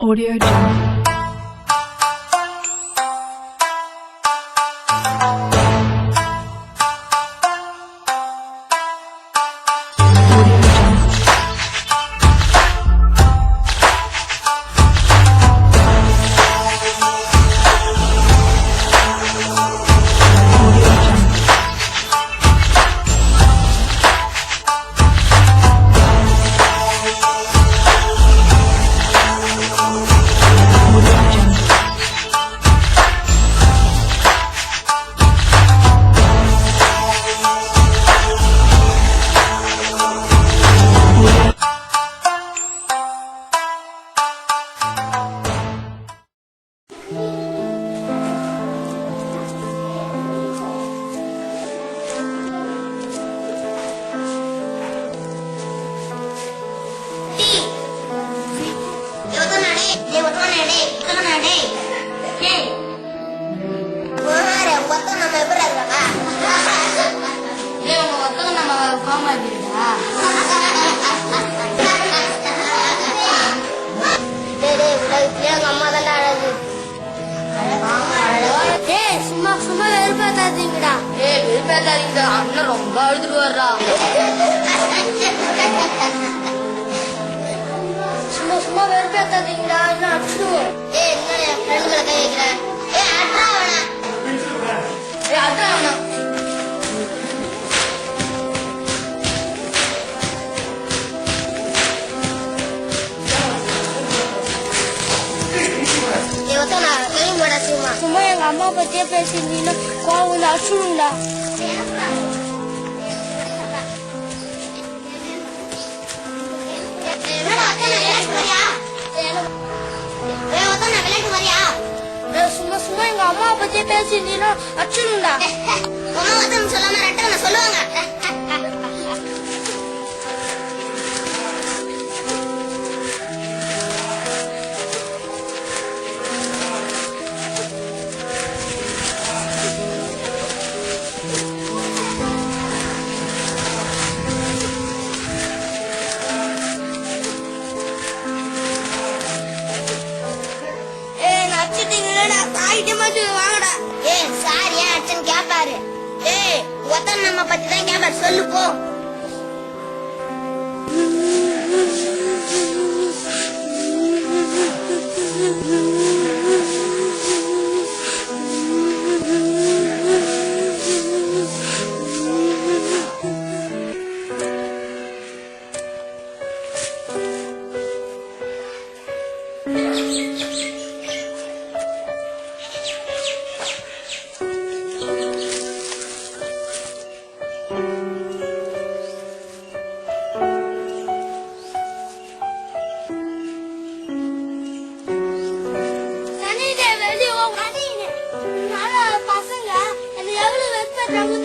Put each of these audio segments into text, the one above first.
Audio Jungle. அண்ணன் ரொம்ப அழுதுட்டு வர்றா. சும்மா சும்மா வெறுப்பேத்தாதீங்கடா, இன்னும் அடிச்சுடுவோம். என்ன என் ஃப்ரெண்டுகளை கை வைக்கிறேன். அட்ரா வேணா. சும்மா எங்க அம்மா பத்தியே பேசிருந்தீங்கன்னா கோவம் வந்து அடிச்சுடுங்கடா. சும்மா சும்மா எங்க அம்மா பத்தியே பேசிருந்தீங்கன்னா அடிச்சுடுங்கடா. சொல்லாம ரெட்ட சொல்லுவாங்க. நம்ம பத்தி தான் கேப்பாரு, சொல்லு போ.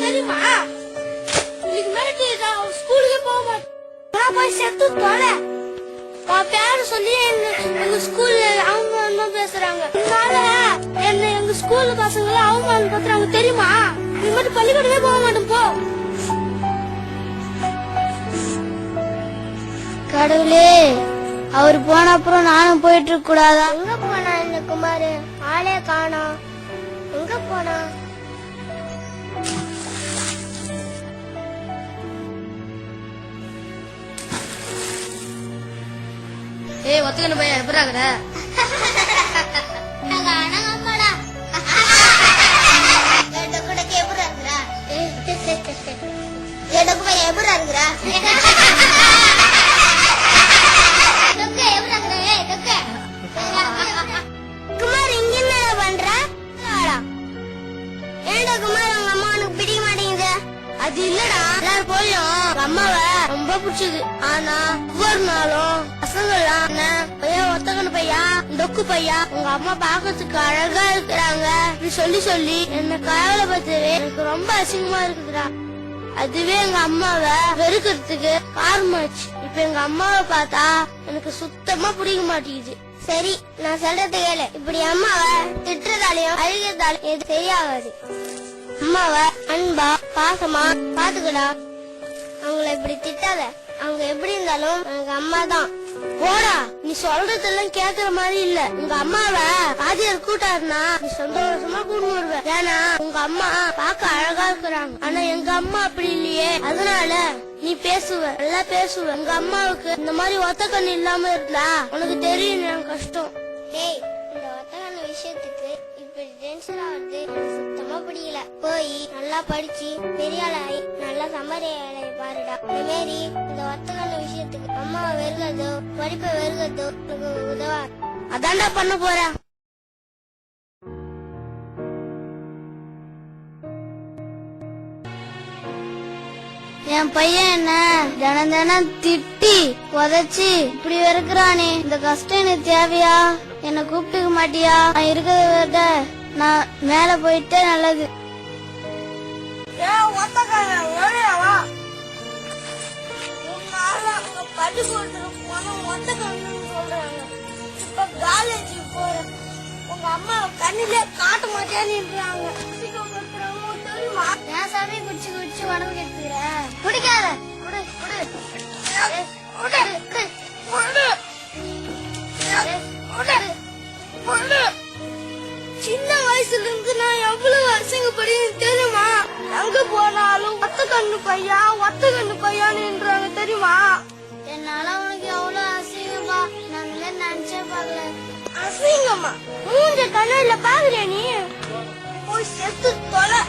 தெரியுமா? இன்னைக்கு மேட்டு ஸ்கூலுக்கு போக மாட்டேன், போய் செத்து தொலை. பேரு சொல்லி எங்க ஸ்கூல்ல அவமானம் பேசுறாங்க. என்ன எங்க ஸ்கூல்ல பசங்க அவமானம் பண்றாங்க தெரியுமா? நீ மட்டும் பள்ளிக்கூடமே போக மாட்டேன் போ. கடவுளே, அவர் போன அப்புறம் நானும் போயிட்டு இருக்க கூடாதா? எங்க போனா இந்த குமாரு? ஆளே காணோம். எங்க போனா? ஏய் ஒத்துக்கணும் பையன், எப்படி ஆகுற? குமார் இங்க என்ன பண்ற? ஏண்டா குமார், உங்க அம்மா உனக்கு பிடிக்க மாட்டேங்குது? அது இல்லடா, எல்லாரும் போயும் அம்மாவை ரொம்ப பிடிச்சது. ஆனா ஒவ்வொரு நாளும் பசங்கள்லாம் பையன் ஒத்தகன பையா, டொக்கு பையா, உங்க அம்மா பாக்கிறதுக்கு அழகா இருக்கிறாங்க சொல்லி சொல்லி என்ன கவலைப்பட்டு எனக்கு ரொம்ப அசிங்கமா இருக்குதுடா. அதுவே எங்க அம்மாவை வெறுக்கிறதுக்கு காரணமாச்சு. இப்ப எங்க அம்மாவை பார்த்தா எனக்கு சுத்தமா பிடிக்க மாட்டேங்குது. சரி, நான் சொல்றது கேளு. இப்படி அம்மாவை திட்டுறதாலையும் அழுகிறதாலையும் எது சரியாகாது. அம்மாவை அன்பா பாசமா பாத்துக்கடா. அவங்கள இப்படி திட்டாத. அவங்க எப்படி இருந்தாலும் எனக்கு அம்மா தான். போடா, நீ சொல்றதெல்லாம் கேக்குற மாதிரி இல்ல. உங்க அம்மாவை வாத்தியார் கூட்டாருனா நீ சந்தோஷமா கூட்டு வருவ. ஏன்னா உங்க அம்மா பார்க்க அழகா இருக்கிறாங்க. ஆனா எங்க அம்மா அப்படி இல்லையே. அதனால நீ பேசுவ, நல்லா பேசுவ. உங்க அம்மாவுக்கு இந்த மாதிரி ஒத்த கண்ணு இல்லாம இருந்தா உனக்கு தெரியும் என் கஷ்டம். டேய், இந்த ஒத்த கண்ணு விஷயத்துக்கு இப்படி டென்ஷன் ஆகுது எனக்கு சுத்தமா பிடிக்கல. போய் நல்லா படிச்சு பெரிய ஆளாயி நல்லா சம்பாதிய வேலையை பாருடா. இந்த மாரி இந்த ஒத்த கண்ணு விஷயத்துக்கு அம்மாவை வெறுக்கிறதோ படிப்பை வெறுக்கிறதோ உனக்கு உதவா. அதான்டா பண்ண போறேன். என் பையன் என்ன தினம் தினம் திட்டி உதச்சி இப்படி வெறுக்கிறானே. இந்த கஷ்டம் எனக்கு தேவையா? என்ன கூப்பிட்டுக்க மாட்டியா? நான் இருக்கிறத விட நான் மேல போயிட்டே நல்லது. உங்க அம்மா கண்ணிலே காட்ட மாட்டேன்னுறாங்க. என் சாமி குடிச்சு குடிச்சு உடம்பு கெடுத்துக்கிற. குடிக்காத, குடு குடு குடு. சின்ன வயசுல இருந்து நான் எவ்வளவு அசிங்கப்படுன்னு தெரியுமா? எங்க போனாலும் ஒத்த கண்ணு பையான்னுன்றாங்க தெரியுமா? என்னால உனக்கு எவ்வளவு அசிங்கமா நான் நினைச்சே பாக்கல. அசிங்கமா? மூஞ்ச கண்ணுல பாக்குறியா நீ? போய் செத்து தொலை.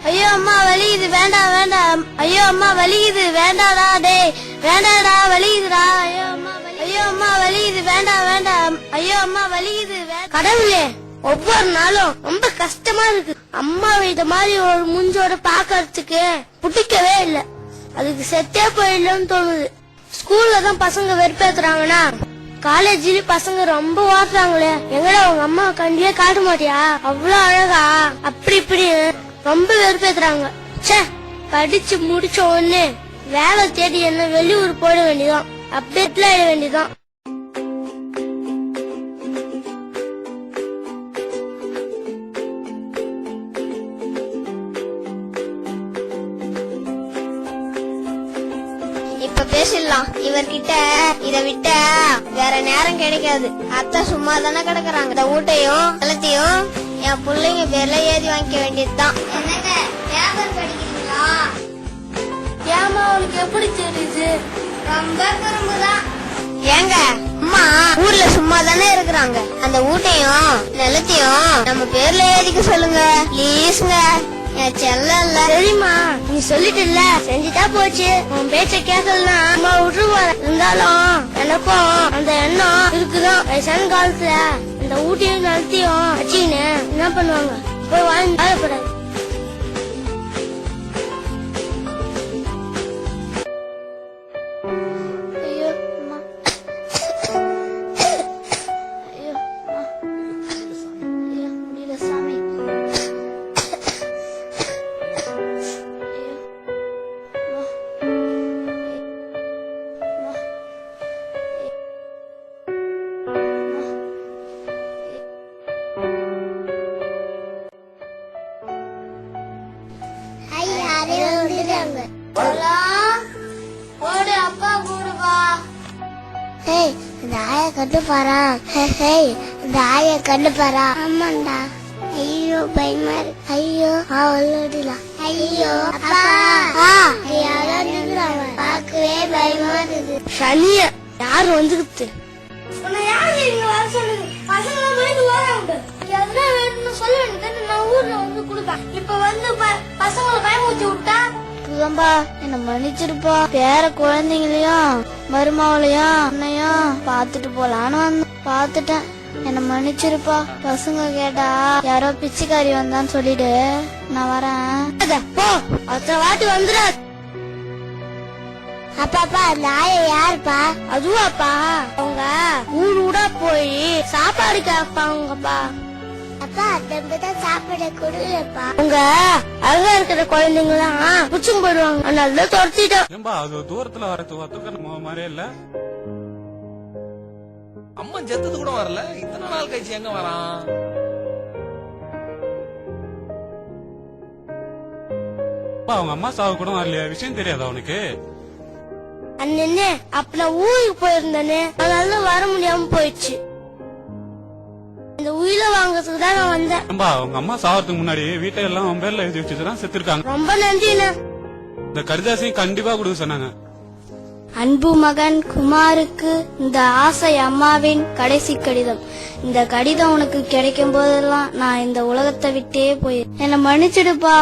ஐயோ அம்மா வலிக்குது, வேண்டாம் வேண்டாம். ஐயோ அம்மா வலிக்குது, வேண்டாடா. டேய் வேண்டாடா, வலிக்குதுடா. ஐயோ அம்மா வலிக்குது, வேண்டாம் வேண்டாம். ஐயோ அம்மா வலிக்குது. கடவுளே, ஒவ்வொரு நாளும் ரொம்ப கஷ்டமா இருக்கு. அம்மாவை இந்த மாதிரி ஒரு முஞ்சோட பாக்கறதுக்கு பிடிக்கவே இல்ல. அதுக்கு செத்தே போயிடலன்னு தோணுது. ஸ்கூல்ல தான் பசங்க வெறுப்பேத்துறாங்கன்னா காலேஜ்லயும் பசங்க ரொம்ப ஓட்டுறாங்களே. எங்கடா உங்க அம்மா கண்டியே காட்ட மாட்டியா? அவ்வளவு அழகா அப்படி இப்படி ரொம்ப வெறுப்பேத்துறாங்க. சே, படிச்சு முடிச்ச உடனே வேலை தேடி என்ன வெளியூர் போட வேண்டியதான், அப்டேட்ல ஆயிட வேண்டியதான். இப்ப பேசிடலாம். இவர்கிட்ட இத விட்ட வேற நேரம் கிடைக்காது. அத்தை சும்மா தானே கிடக்குறாங்க. இந்த வீட்டையும் நிலத்தையும் என் பிள்ளைங்க பேர்ல ஏறி வாங்கிக்க வேண்டியதுதான். என்னங்க பேப்பர் படிக்கிறீங்களா? ஏமா அவளுக்கு எப்படி தெரியுது? ரொம்ப குறும்புதான். ஏங்க அம்மா ஊர்ல சும்மா தானே இருக்கிறாங்க. அந்த வீட்டையும் நிலத்தையும் நம்ம பேர்ல ஏறிக்க சொல்லுங்க ப்ளீஸ்ங்க. என் செல்லம் இல்ல தெரியுமா? நீ சொல்லிட்டு செஞ்சுட்டா போச்சு. உன் பேச்ச கேட்கலாம் அம்மா விட்டுருவாங்க. இருந்தாலும் எனக்கும் அந்த எண்ணம் இருக்குதான். வயசான காலத்துல இந்த ஊட்டியும் நிலத்தையும் வச்சுக்கின்னு என்ன பண்ணுவாங்க? போய் வாங்கி வாழப்படாது. அப்பா கூடுவா. இந்த ஆய கண்டு பாரா. இந்த ஆய கண்டு பாரா. ஆமாண்டா. ஐயோ பயமா இருக்கு. ஐயோ அவளோடலாம். ஐயோ அப்பா யாரோ நிக்கிறாங்க. பார்க்கவே பயமா இருக்கு. சனிய யாரு வந்துருக்கு? உன்னை யாரு இங்க வர சொல்லுது? பசங்க போயிட்டு வராங்க. எதுனா வேணும்னு சொல்ல வேண்டியது. நான் ஊர்ல வந்து கொடுப்பேன். இப்ப வந்து பசங்களை பயமுறுத்தி விட்டா புதம்பா என்ன மன்னிச்சிருப்பா. பேர குழந்தைங்களையும் மருமகளையும் உன்னையும் பாத்துட்டு போலான்னு வந்து பாத்துட்டேன். என்ன மன்னிச்சிருப்பா. பசங்க கேட்டா யாரோ பிச்சைக்காரி வந்தான்னு சொல்லிடு. நான் வரேன். அடுத்த வாட்டி வந்துடா. அப்பாப்பா அந்த ஆயா யாருப்பா? அதுவாப்பா அவங்க ஊர் ஊடா போய் சாப்பாடு கேட்பாங்கப்பா. அப்பா தம்பிதான் சாப்பாடு கொடுப்பா. உங்க அழகா இருக்கிற குழந்தைங்களாம் புச்சும் போயிடுவாங்க. நல்லா துரத்திட்டோம். அது தூரத்துல வரது மாதிரியே இல்ல. அம்மன் செத்தது கூட வரல. இத்தனை நாள் கழிச்சு எங்க வரான்? அவங்க அம்மா சாவு கூட வரலையா? விஷயம் தெரியாதா அவனுக்கு? அண்ணே அப்ப நான் ஊருக்கு போயிருந்தேனே, அதனால வர முடியாம போயிடுச்சு. இந்த உயிரை வாங்கறதுக்கு தான் நான் வந்தேன். உங்க அம்மா சாவறதுக்கு முன்னாடி வீட்டை எல்லாம் உன் பேர்ல எழுதி வச்சுதான் செத்துருக்காங்க. ரொம்ப நன்றிண்ணே. இந்த கடிதாசையும் கண்டிப்பா கொடுக்க சொன்னாங்க. அன்பு மகன் குமாருக்கு இந்த ஆசை அம்மாவின் கடைசி கடிதம். இந்த கடிதம் உனக்கு கிடைக்கும் போதெல்லாம் நான் இந்த உலகத்தை விட்டே போய் என்ன மன்னிச்சிடுப்பா.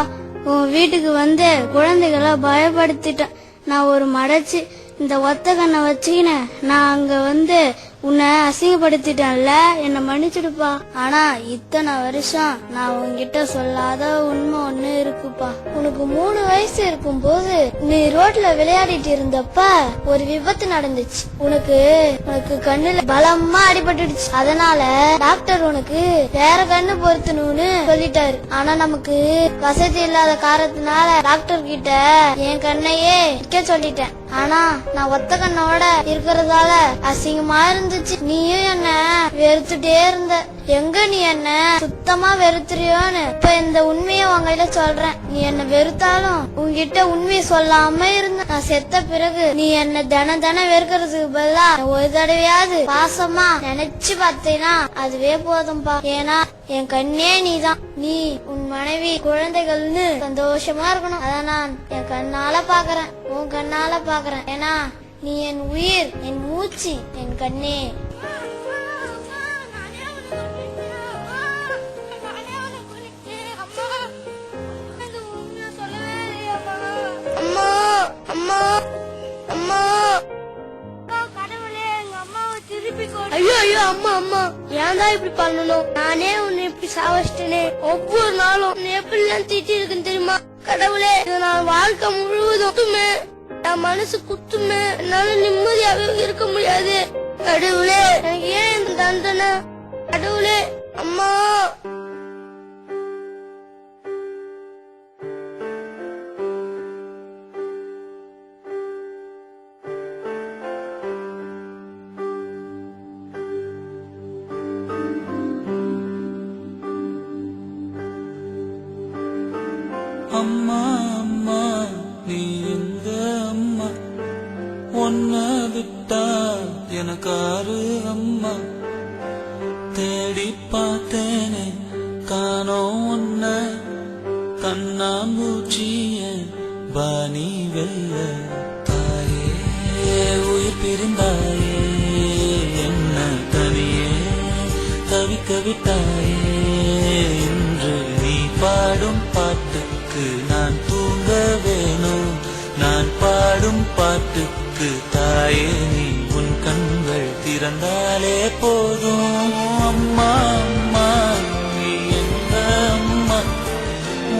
உன் வீட்டுக்கு வந்து குழந்தைகளை பயப்படுத்திட்டேன். நான் ஒரு மடைச்சு இந்த ஒத்த கண்ணை வச்சுக்கினேன். நான் அங்க வந்து உன்னை அசிங்கப்படுத்திட்டேன்ல, என்ன மன்னிச்சிடுப்பா. ஆனா இத்தனை வருஷம் நான் உன்கிட்ட சொல்லாத உண்மை ஒண்ணு இருக்குப்பா. உனக்கு 3 வயசு இருக்கும் போது நீ ரோட்ல விளையாடிட்டு இருந்தப்ப ஒரு விபத்து நடந்துச்சு. உனக்கு கண்ணுல பலமா அடிபட்டுடுச்சு. அதனால டாக்டர் உனக்கு வேற கண்ணு பொருத்தணும்னு சொல்லிட்டாரு. ஆனா நமக்கு வசதி இல்லாத காரணத்தினால டாக்டர் கிட்ட என் கண்ணையே விற்க சொல்லிட்டேன். ஆனா நான் ஒத்த கண்ணோட இருக்கிறதால அசிங்கமா இருந்துச்சு. நீயும் என்ன வெறுத்துட்டே இருந்த. எங்க நீ என்ன சுத்தமா வெறுத்துறியோன்னு இப்ப இந்த உண்மைய உங்ககிட்ட சொல்றேன். நீ என்ன வெறுத்தாலும் உன்கிட்ட உண்மையை சொல்லாம இருந்த. நான் செத்த பிறகு நீ என்ன தினம் வெறுக்கிறதுக்கு பதிலா ஒரு தடவையாவது பாசமா நினைச்சு பார்த்தேன்னா அதுவே போதும்பா. ஏன்னா என் கண்ணே நீதான். நீ உன் மனைவி குழந்தைகள்னு சந்தோஷமா இருக்கணும். அத நான் என் கண்ணால பாக்குறேன், உன் கண்ணால பாக்குறேன். ஏன்னா நீ என் உயிர், என் மூச்சு, என் கண்ணே. அம்மா அம்மா அம்மா கடவுளே, எங்க அம்மாவை திருப்பி கொடு. ஐயோ ஐயோ அம்மா அம்மா, ஏன்டா இப்படி பண்ணணும்? நானே உன்னை இப்படி சாவச்சிட்டேனே. ஒவ்வொரு நாளும் உன்னை எப்படிலாம் திட்டி இருக்குன்னு தெரியுமா? கடவுளே, நான் வாழ்க்கை முழுவதும் என் மனசு குத்துமே. என்னால நிம்மதியாவே இருக்க முடியாது. கடவுளே, எனக்கு ஏன் இந்த தண்டனை? கடவுளே, அம்மா. அம்மா அம்மா நீ எங்க அம்மா, ஒன்ன விட்டா எனக்காரு அம்மா. தேடி பார்த்தேனே காணோம் உன்ன, கண்ணாம்பூச்சிய பாணி வெல்ல. தாயே உயிர் பிரிந்தாயே, என்ன தனியே தவிக்க விட்டாயே. இன்று நீ பாடும் பாட்டுக்கு நான் தூங்க வேணும். நான் பாடும் பாட்டுக்கு தாயே நீ உன் கண்கள் திறந்தாலே போதும். அம்மா அம்மா நீ எந்த அம்மா,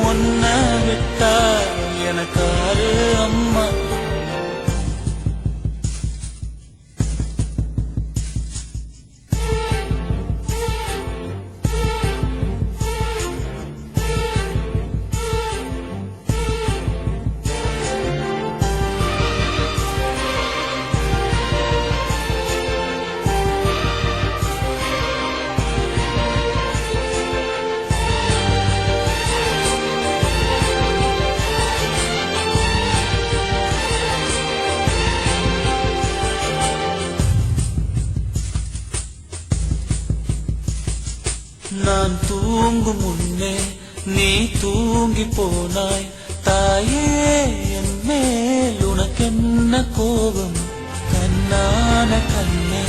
உன்ன விட்டா எனக்காரு அம்மா. நான் தூங்கும் முன்னே நீ தூங்கி போனாய். தாயே என் மேல் உனக்கென்ன கோபம்? கண்ணான கண்ணே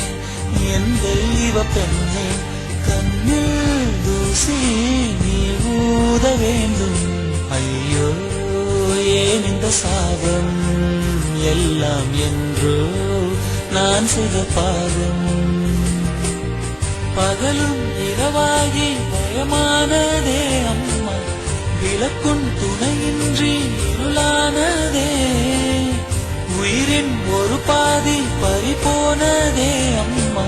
என் தெய்வ பெண்ணே, கண்ணில் தூசி நீ ஊத வேண்டும். ஐயோ ஏன் இந்த சாபம் எல்லாம் என்றோ நான் செய்த பாவம். பகலும் இரவாகி பயமானதே அம்மா, விளக்கும் துணையின்றி இருளானதே. உயிரின் ஒரு பாதி பறிபோனதே அம்மா,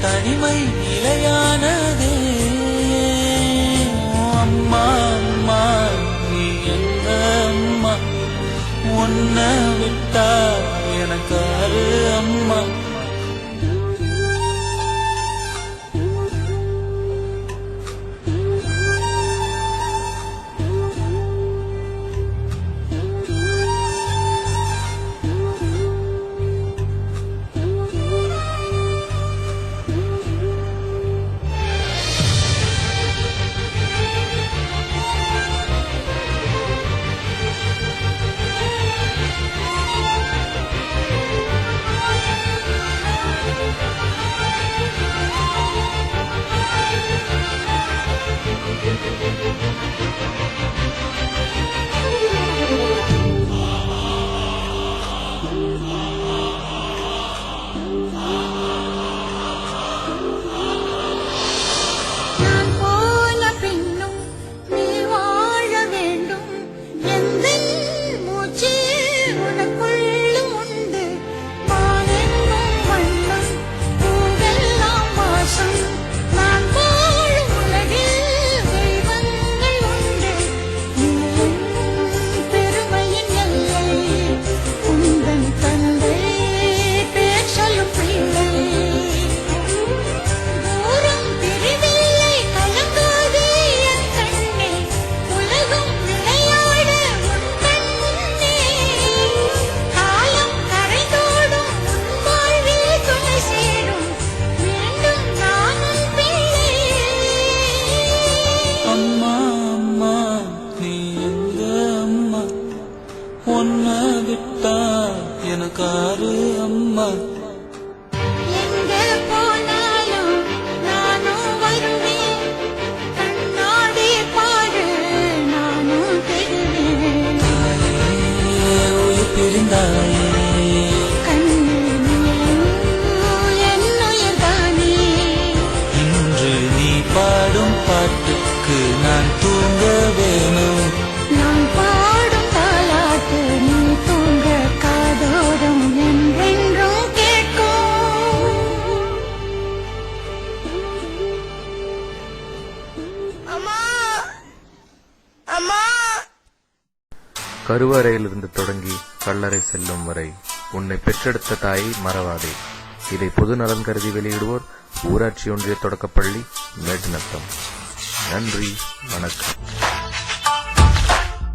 தனிமை நிலையானதே. அம்மா அம்மா நீ எந்த அம்மா, உன்ன விட்டா எனக்காரு அம்மா. உன்னை விட்டா எனக்கு ஆறு அம்மா. எங்க போனாலும் நானும் வருவேன், கண்ணாடி பாடு நானும் பெறுவேன். தாயே உயிர் பிரிந்தாயே இன்று நீ பாடும் பாட்டுக்கு நான் தூங்க வேணும். நான் பாடும் தாலாட்டு நீ தூங்க காதோறும் என்றென்றும் கேட்கும். அம்மா அம்மா. கருவறையிலிருந்து தொடங்கி கல்லறை செல்லும் வரை உன்னை பெற்றெடுத்த தாயை மறவாதே. இதை பொது நலன் கருதி வெளியிடுவோர் ஊராட்சி ஒன்றிய தொடக்கப்பள்ளி மேட்டுநத்தம். நன்றி, வணக்கம்.